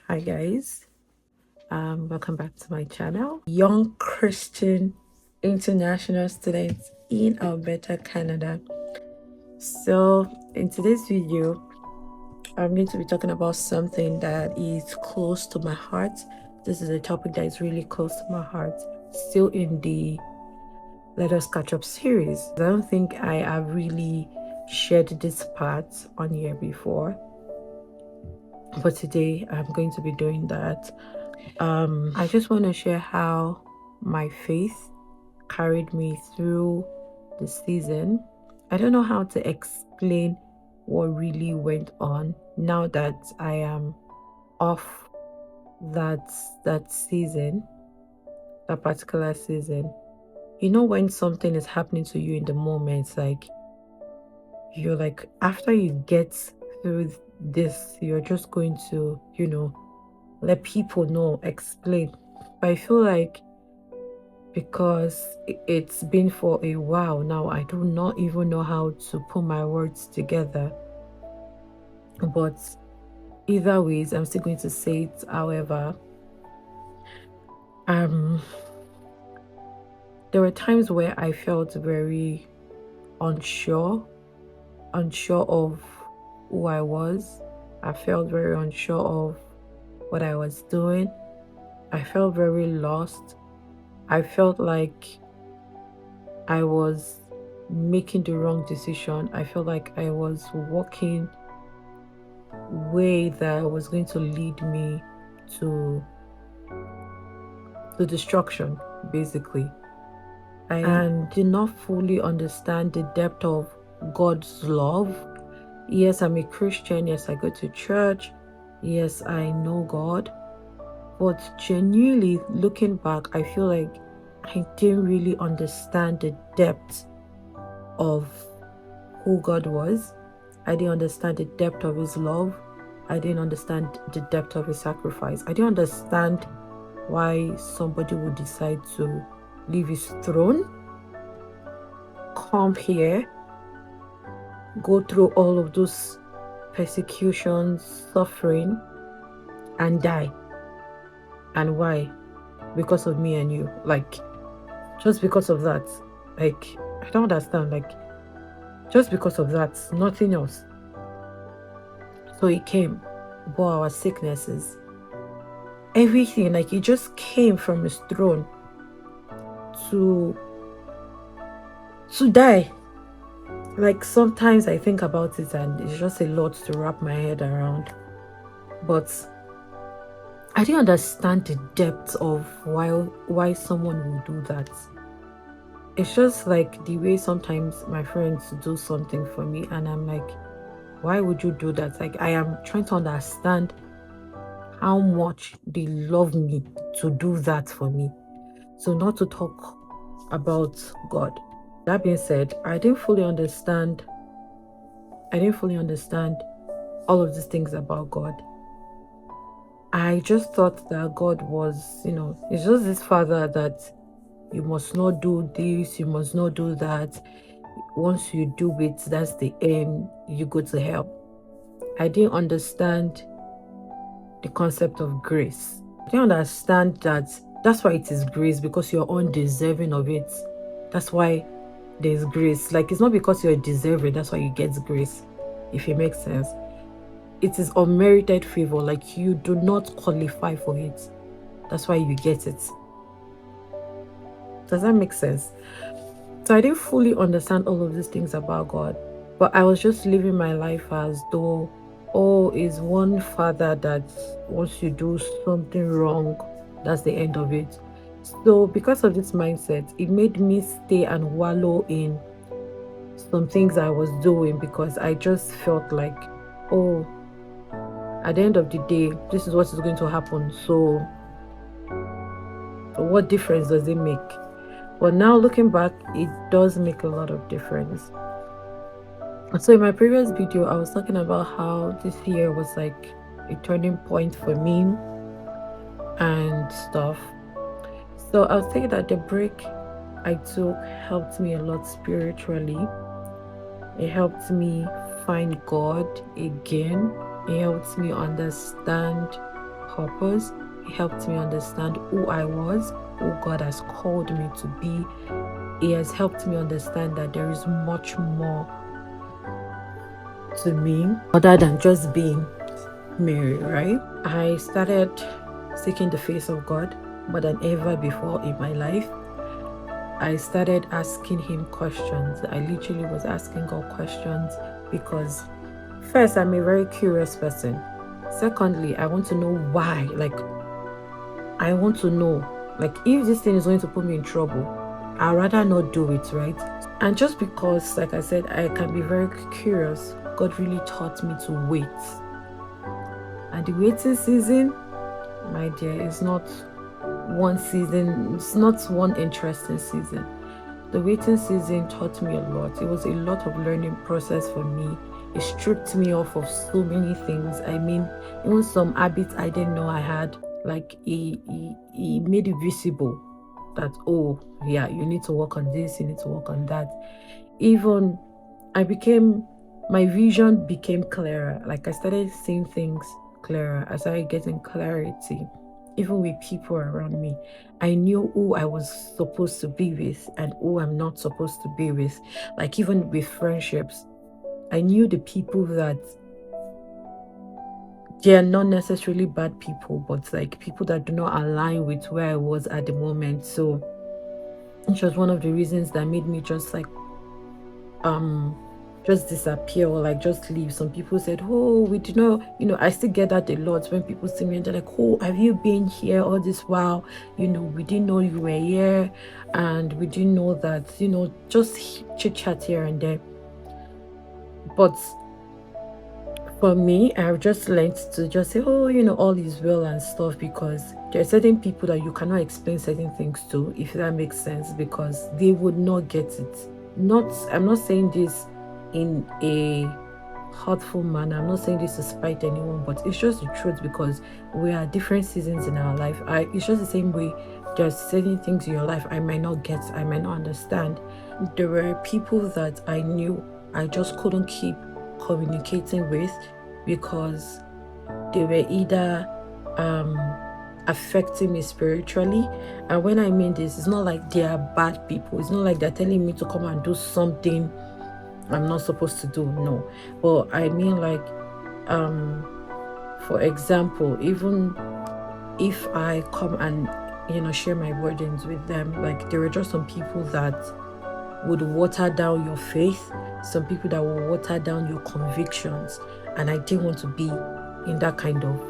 Hi guys, welcome back to my channel. Young Christian international students in Alberta, Canada. So in today's video, I'm going to be talking about something that is close to my heart. This is a topic that is really close to my heart. Still in the Let Us Catch Up series. I don't think I have really shared this part on here before, but today I'm going to be doing that. I just want to share how my faith carried me through the season. I don't know how to explain what really went on now that I am off that season, that particular season. You know, when something is happening to you in the moment, you're like, after you get through this, you're just going to, let people know, explain. But I feel like because it's been for a while now, I do not even know how to put my words together. But either ways, I'm still going to say it. However, there were times where I felt very unsure of who I was. I felt very unsure of what I was doing. I felt very lost. I felt like I was making the wrong decision. I felt like I was walking way that was going to lead me to destruction, basically. I did not fully understand the depth of God's love. Yes, I'm a Christian. Yes, I go to church. Yes, I know God. But genuinely looking back, I feel like I didn't really understand the depth of who God was. I didn't understand the depth of his love. I didn't understand the depth of his sacrifice. I didn't understand why somebody would decide to leave his throne, come here, go through all of those persecutions, suffering, and die. And why? Because of me and you. Like, just because of that. Like, I don't understand. Like, just because of that, nothing else. So he came, bore our sicknesses, everything. Like, he just came from his throne to die. Like, sometimes I think about it and it's just a lot to wrap my head around. But I didn't understand the depth of why someone would do that. It's just like the way sometimes my friends do something for me and I'm like, why would you do that? Like, I am trying to understand how much they love me to do that for me. So not to talk about God. That being said, I didn't fully understand all of these things about God. I just thought that God was, it's just this father that you must not do this, you must not do that. Once you do it, that's the end, you go to hell. I didn't understand the concept of grace. I didn't understand that that's why it is grace, because you're undeserving of it. That's why there's grace. Like, it's not because you're deserving, that's why you get grace, if it makes sense. It is unmerited favor. Like, you do not qualify for it. That's why you get it. Does that make sense? So I didn't fully understand all of these things about God, but I was just living my life as though, oh, is one father that once you do something wrong, that's the end of it. So because of this mindset, it made me stay and wallow in some things I was doing, because I just felt like, oh, at the end of the day, this is what is going to happen. So what difference does it make? But now looking back, it does make a lot of difference. So in my previous video, I was talking about how this year was like a turning point for me and stuff. So I was saying that the break I took helped me a lot spiritually. It helped me find God again. It helped me understand purpose. He helped me understand who I was, who God has called me to be. He has helped me understand that there is much more to me other than just being Mary, right? I started seeking the face of God more than ever before in my life. I started asking him questions. I literally was asking God questions because first, I'm a very curious person. Secondly, I want to know why. Like, I want to know, like, if this thing is going to put me in trouble, I'd rather not do it, right? And just because, like I said, I can be very curious, God really taught me to wait. And the waiting season, my dear, is not one season, it's not one interesting season. The waiting season taught me a lot. It was a lot of learning process for me. It stripped me off of so many things. I mean, even some habits I didn't know I had. Like he made it visible that, oh yeah, you need to work on this, you need to work on that. Even my vision became clearer. Like I started seeing things clearer. I started getting clarity, even with people around me. I knew who I was supposed to be with and who I'm not supposed to be with. Like even with friendships, I knew the people that they are not necessarily bad people, but like people that do not align with where I was at the moment. So which was one of the reasons that made me just disappear or like just leave. Some people said, oh, we do not, I still get that a lot when people see me and they're like, oh, have you been here all this while? We didn't know you were here and we didn't know that, just chit chat here and there. But for me, I've just learned to just say, oh, all is well and stuff, because there are certain people that you cannot explain certain things to, if that makes sense, because they would not get it. I'm not saying this in a hurtful manner. I'm not saying this to spite anyone, but it's just the truth, because we are different seasons in our life. It's just the same way there's certain things in your life I might not get, I might not understand. There were people that I knew I just couldn't keep communicating with because they were either affecting me spiritually. And when I mean this, it's not like they are bad people. It's not like they're telling me to come and do something I'm not supposed to do. No. But I mean, like, for example, even if I come and share my burdens with them, like there were just some people that would water down your faith, some people that will water down your convictions, and I didn't want to be in that kind of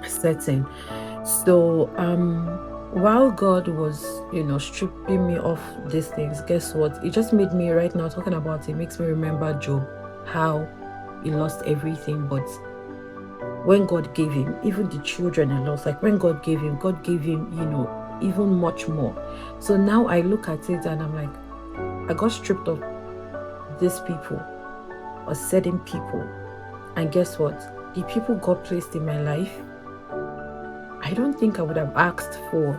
setting. So while God was stripping me off these things, guess what, it just made me, right now talking about it, makes me remember Job, how he lost everything, but when God gave him, even the children he lost, like when God gave him, even much more. So now I look at it and I'm like, I got stripped of these people or certain people, and guess what, the people God placed in my life, I don't think I would have asked for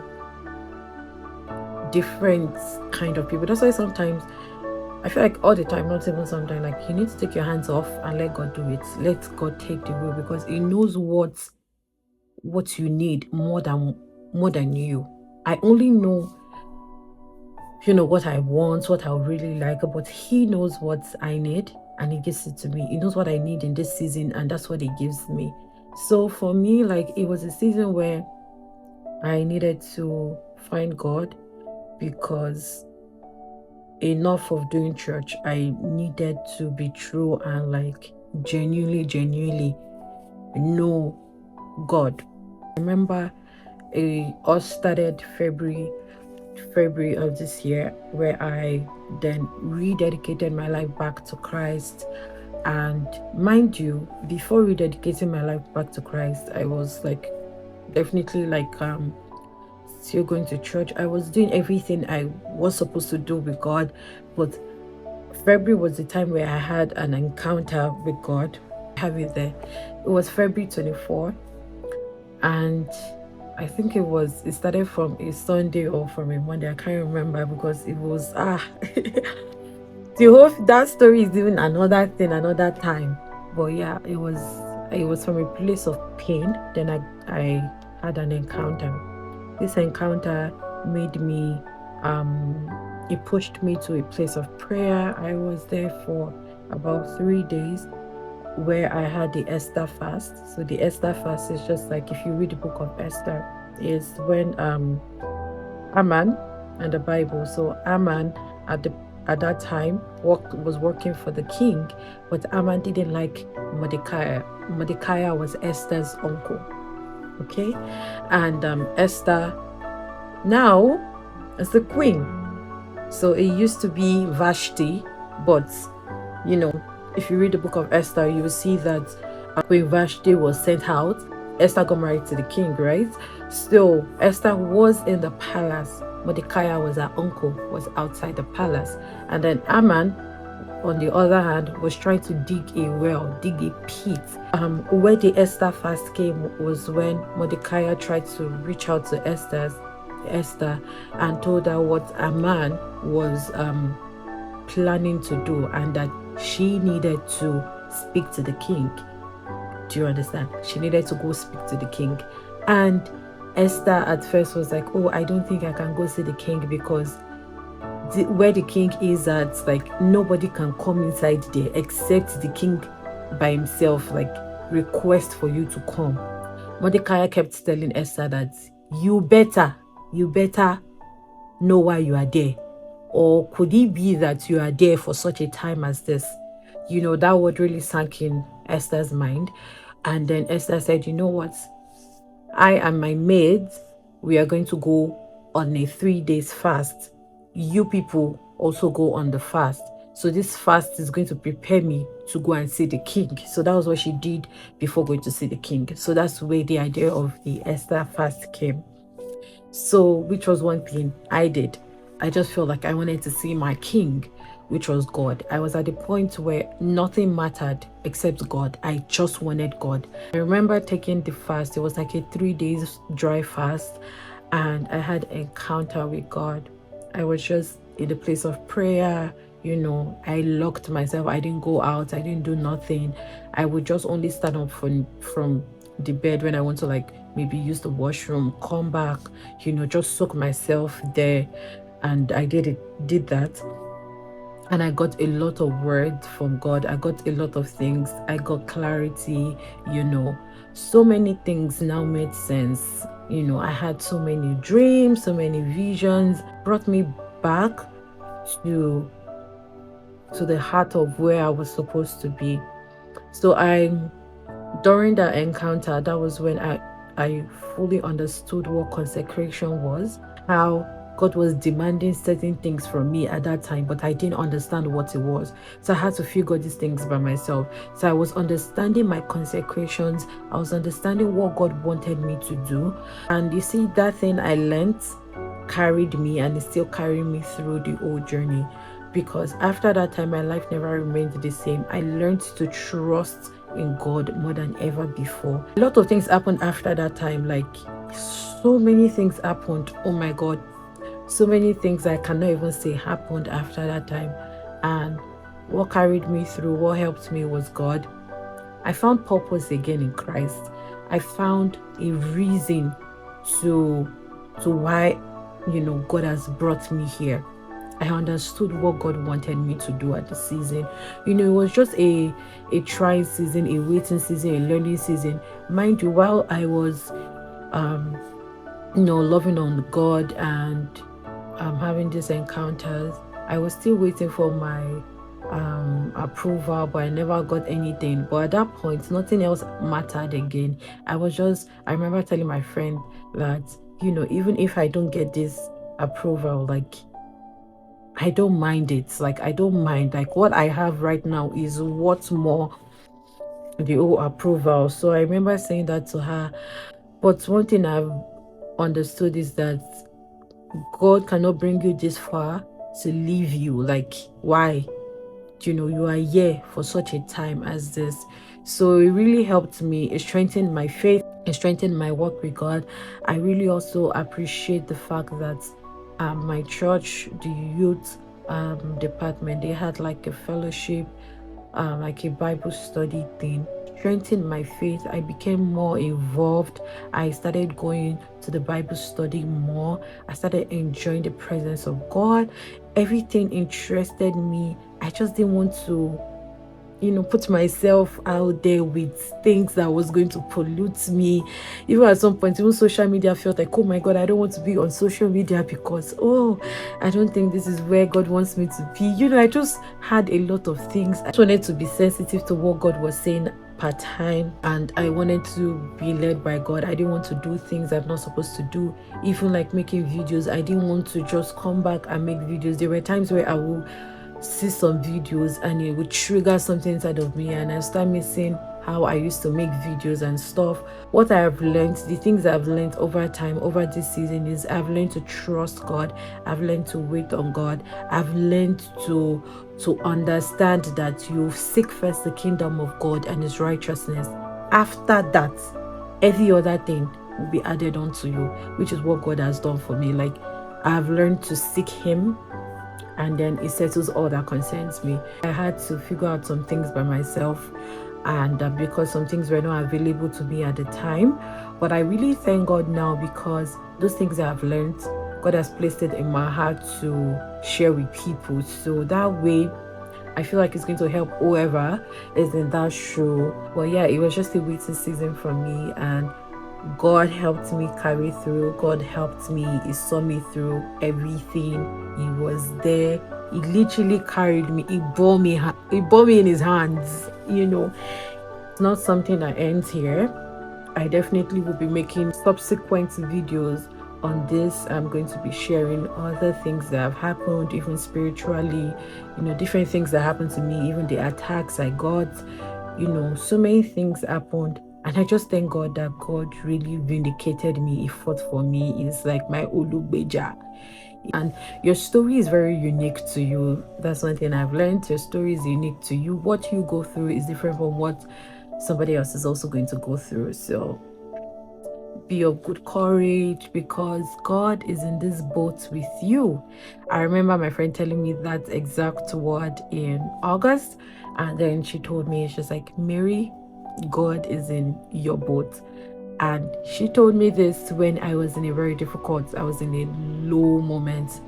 different kind of people. That's why sometimes I feel like all the time, not even sometimes, like you need to take your hands off and let God do it. Let God take the wheel, because he knows what you need more than you. I only know what I want, what I really like, but he knows what I need and he gives it to me. He knows what I need in this season and that's what he gives me. So for me, like, it was a season where I needed to find God, because enough of doing church, I needed to be true and like genuinely know God. I remember us started February of this year, where I then rededicated my life back to Christ. And mind you, before rededicating my life back to Christ, I was like definitely like still going to church. I was doing everything I was supposed to do with God, but February was the time where I had an encounter with God. I have it there. It was February 24, and I think it started from a Sunday or from a Monday. I can't remember, because it was the whole that story is even another thing, another time. But yeah, it was it was from a place of pain. Then I had an encounter. This encounter made me, it pushed me to a place of prayer. I was there for about 3 days where I had the Esther Fast. So the Esther Fast is just like, if you read the book of Esther, is when Aman and the Bible. So Aman at that time was working for the king, but Aman didn't like Mordecai. Mordecai was Esther's uncle. Okay, and Esther now is the queen. So it used to be Vashti, but if you read the book of Esther, you will see that when Vashti was sent out, Esther got married to the king, right? Still, Esther was in the palace. Mordecai was her uncle, was outside the palace. And then Aman, on the other hand, was trying to dig a well, dig a pit. Where the Esther Fast came was when Mordecai tried to reach out to Esther and told her what Aman was planning to do, and that she needed to speak to the king. Do you understand? She needed to go speak to the king. And Esther at first was like, oh, I don't think I can go see the king, because where the king is at, like, nobody can come inside there except the king by himself, like, request for you to come. Mordecai kept telling Esther that you better know why you are there. Or could it be that you are there for such a time as this? That word really sank in Esther's mind. And then Esther said, you know what? I and my maids, we are going to go on a 3 days fast. You people also go on the fast. So this fast is going to prepare me to go and see the king. So that was what she did before going to see the king. So that's where the idea of the Esther fast came. So, which was one thing I did. I just felt like I wanted to see my king, which was God. I was at the point where nothing mattered except God. I just wanted God. I remember taking the fast. It was like a 3 days dry fast, and I had an encounter with God. I was just in the place of prayer. I locked myself. I didn't go out. I didn't do nothing. I would just only stand up from the bed when I want to, like, maybe use the washroom, come back, just soak myself there. And I did that. And I got a lot of words from God. I got a lot of things. I got clarity, so many things now made sense. I had so many dreams, so many visions, brought me back to the heart of where I was supposed to be. So during that encounter, that was when I fully understood what consecration was, how God was demanding certain things from me at that time, but I didn't understand what it was. So I had to figure these things by myself. So I was understanding my consecrations. I was understanding what God wanted me to do. And you see, that thing I learned carried me, and it's still carrying me through the whole journey. Because after that time, my life never remained the same. I learned to trust in God more than ever before. A lot of things happened after that time. Like, so many things happened. Oh my God. So many things I cannot even say happened after that time. And what carried me through, what helped me, was God. I found purpose again in Christ. I found a reason to why, God has brought me here. I understood what God wanted me to do at the season. It was just a trying season, a waiting season, a learning season. Mind you, while I was, loving on God and having these encounters, I was still waiting for my approval, but I never got anything. But at that point, nothing else mattered again. I remember telling my friend that, even if I don't get this approval, like, I don't mind it. Like, I don't mind. Like, what I have right now is what's more the whole approval. So I remember saying that to her. But one thing I've understood is that God cannot bring you this far to leave you. Like, why? You are here for such a time as this. So it really helped me. It strengthened my faith. It strengthened my work with God. I really also appreciate the fact that my church, the youth department, they had like a fellowship, like a Bible study thing. strengthened my faith. I became more involved. I started going to the Bible study more. I started enjoying the presence of God. Everything interested me. I just didn't want to put myself out there with things that was going to pollute me. Even at some point, even social media felt like, oh my God, I don't want to be on social media because, I don't think this is where God wants me to be. I just had a lot of things. I just wanted to be sensitive to what God was saying part-time, and I wanted to be led by God. I didn't want to do things I'm not supposed to do. Even like making videos, I didn't want to just come back and make videos. There were times where I will see some videos and it would trigger something inside of me, and I start missing how I used to make videos and stuff. What I have learned, the things I've learned over time, over this season, is I've learned to trust God. I've learned to wait on God. I've learned to understand that you seek first the kingdom of God and his righteousness. After that, every other thing will be added onto you, which is what God has done for me. Like, I've learned to seek him, and then it settles all that concerns me. I had to figure out some things by myself, and because some things were not available to me at the time. But I really thank God now, because those things I've learned, God has placed it in my heart to share with people. So that way, I feel like it's going to help whoever is in that show. Well, yeah, it was just a waiting season for me, and God helped me carry through. God helped me. He saw me through everything. He was there. He literally carried me. He bore me in his hands. It's not something that ends here. I definitely will be making subsequent videos on this. I'm going to be sharing other things that have happened, even spiritually, different things that happened to me, even the attacks I got, so many things happened. And I just thank God that God really vindicated me. He fought for me. It's like my Olubeja. And your story is very unique to you. That's one thing I've learned. Your story is unique to you. What you go through is different from what somebody else is also going to go through. So be of good courage, because God is in this boat with you. I remember my friend telling me that exact word in August, and then she told me, she's like, Mary, God is in your boat. And she told me this when I was in I was in a low moment.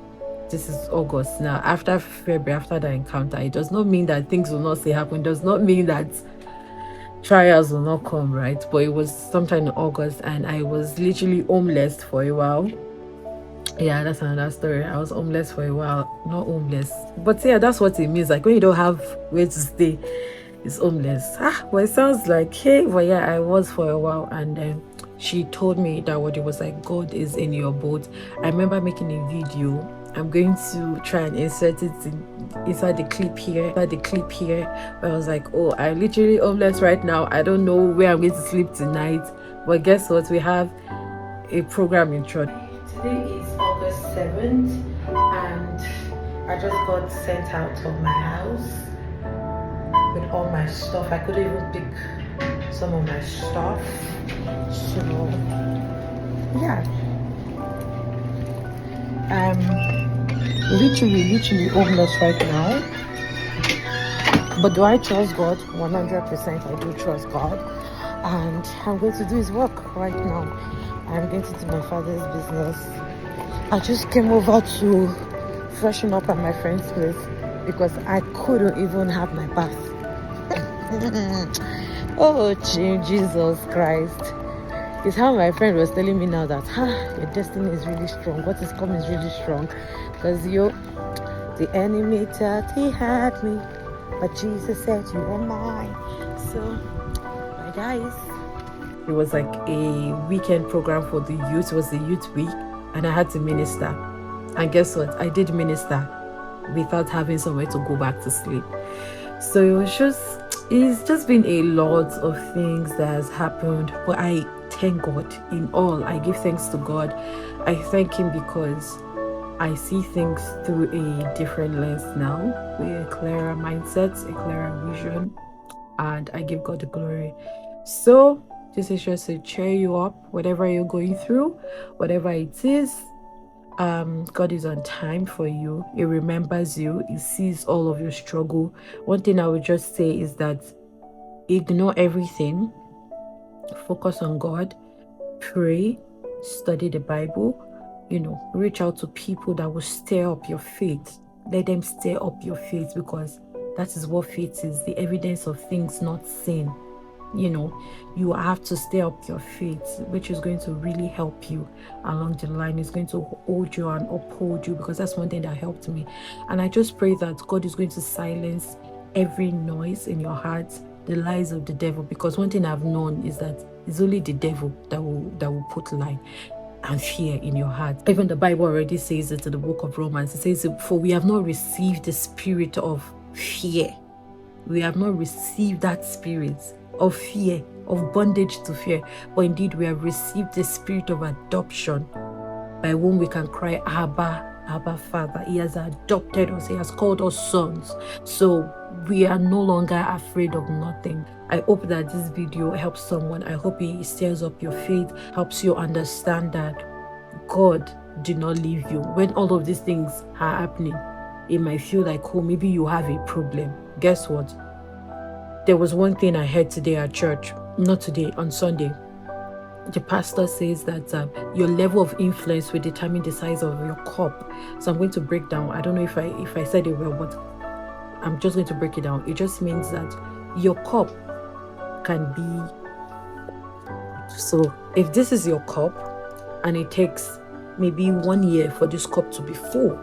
This is August now. After February, after that encounter, it does not mean that things will not still happen. It does not mean that trials will not come, right? But it was sometime in August, and I was literally homeless for a while. Yeah, that's another story. I was homeless for a while. Not homeless, but yeah, that's what it means. Like, when you don't have where to stay, it's homeless. Well, it sounds like, hey, but yeah, I was for a while. And she told me that what it was like, God is in your boat. I remember making a video. I'm going to try and insert it inside the clip here. Where I was like, oh, I'm literally homeless right now. I don't know where I'm going to sleep tonight. But guess what? We have a program in church. Today is August 7th, and I just got sent out of my house with all my stuff. I couldn't even pick some of my stuff. So yeah, I'm literally homeless right now. But do I trust God? 100% I do trust God, and I'm going to do his work right now. I'm going to do my father's business. I just came over to freshen up at my friend's place because I couldn't even have my bath. Oh, Jesus Christ. It's how my friend was telling me now that your destiny is really strong. What is coming is really strong. Because the enemy thought he had me, but Jesus said you are mine. So, my guys, it was like a weekend program for the youth. It was the youth week, and I had to minister. And guess what? I did minister without having somewhere to go back to sleep. So it's just been a lot of things that has happened. But I thank God in all. I give thanks to God. I thank him because I see things through a different lens now, with a clearer mindset, a clearer vision, and I give God the glory. So this is just to cheer you up, whatever you're going through, whatever it is. God is on time for you. He remembers you. He sees all of your struggle. One thing I would just say is that ignore everything, focus on God, pray, study the Bible, reach out to people that will stir up your faith. Let them stir up your faith, because that is what faith is, the evidence of things not seen. You have to stir up your faith, which is going to really help you along the line. It's going to hold you and uphold you, because that's one thing that helped me. And I just pray that God is going to silence every noise in your heart, the lies of the devil, because one thing I've known is that it's only the devil that will put lie and fear in your heart. Even the Bible already says it in the book of Romans. It says, for we have not received the spirit of fear. We have not received that spirit of fear, of bondage to fear, but indeed we have received the spirit of adoption, by whom we can cry, Abba, Father. He has adopted us. He has called us sons. So we are no longer afraid of nothing. I hope that this video helps someone. I hope it stirs up your faith, helps you understand that God did not leave you. When all of these things are happening, it might feel like, oh, maybe you have a problem. Guess what? There was one thing I heard today at church, not today, on Sunday. The pastor says that your level of influence will determine the size of your cup. So I'm going to break down. I don't know if I said it well, but I'm just going to break it down. It just means that your cup can be, so if this is your cup and it takes maybe 1 year for this cup to be full,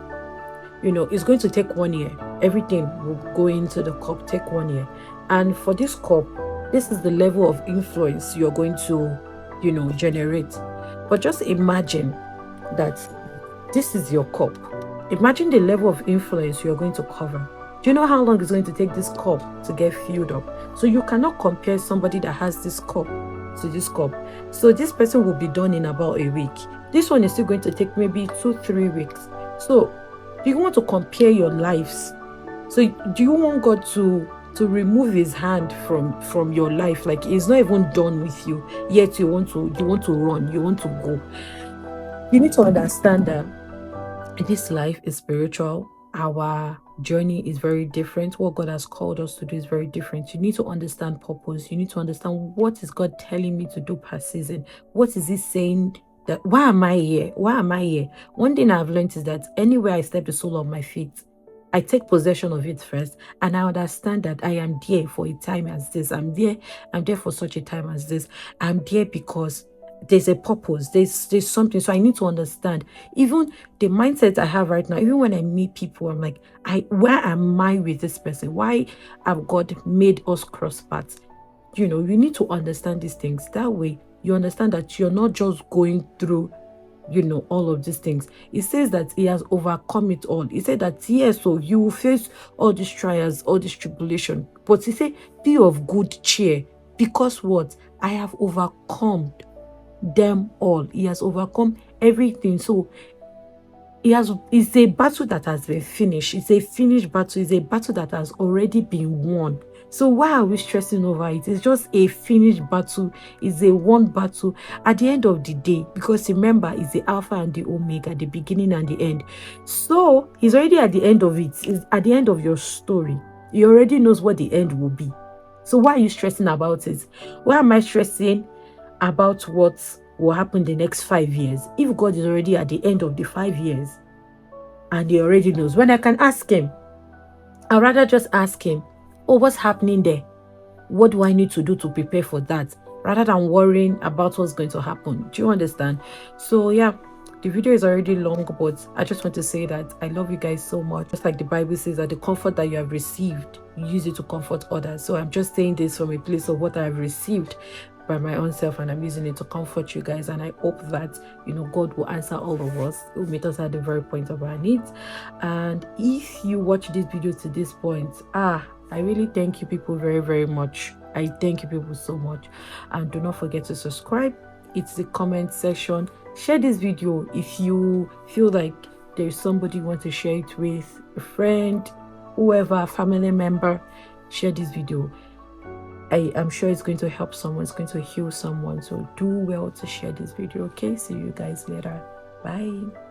it's going to take 1 year. Everything will go into the cup, take 1 year. And for this cup, this is the level of influence you're going to, generate. But just imagine that this is your cup. Imagine the level of influence you're going to cover. Do you know how long it's going to take this cup to get filled up? So you cannot compare somebody that has this cup to this cup. So this person will be done in about a week. This one is still going to take maybe 2-3 weeks. So do you want to compare your lives? So do you want God to remove his hand from your life? Like, he's not even done with you, yet you want to run, you want to go. You need to understand that this life is spiritual. Our journey is very different. What God has called us to do is very different. You need to understand purpose. You need to understand, what is God telling me to do per season? What is he saying? That why am I here? One thing I've learned is that anywhere I step the sole of my feet, I take possession of it first, and I understand that I am there for a time as this. I'm there for such a time as this. I'm there because there's a purpose, there's something. So I need to understand. Even the mindset I have right now, even when I meet people, I'm like, where am I with this person? Why have God made us cross paths? You need to understand these things. That way you understand that you're not just going through all of these things. It says that he has overcome it all. He said that, yes, so you will face all these trials, all this tribulation, but he said, be of good cheer, because what? I have overcome them all. He has overcome everything. So it's a battle that has been finished. It's a finished battle. It's a battle that has already been won. So why are we stressing over it? It's just a finished battle. It's a won battle at the end of the day. Because remember, it's the Alpha and the Omega, the beginning and the end. So he's already at the end of it. It's at the end of your story. He already knows what the end will be. So why are you stressing about it? Why am I stressing about what will happen the next 5 years, if God is already at the end of the 5 years and he already knows? When I can ask him, I'd rather just ask him, oh, what's happening there? What do I need to do to prepare for that? Rather than worrying about what's going to happen. Do you understand? So yeah, the video is already long, but I just want to say that I love you guys so much. Just like the Bible says that the comfort that you have received, you use it to comfort others. So I'm just saying this from a place of what I've received by my own self, and I'm using it to comfort you guys. And I hope that God will answer all of us, will meet us at the very point of our needs. And if you watch this video to this point, I really thank you people very, very much. I thank you people so much. And do not forget to subscribe. It's the comment section. Share this video if you feel like there's somebody you want to share it with, a friend, whoever, a family member. Share this video. I am sure it's going to help someone. It's going to heal someone. So do well to share this video. Okay, see you guys later. Bye.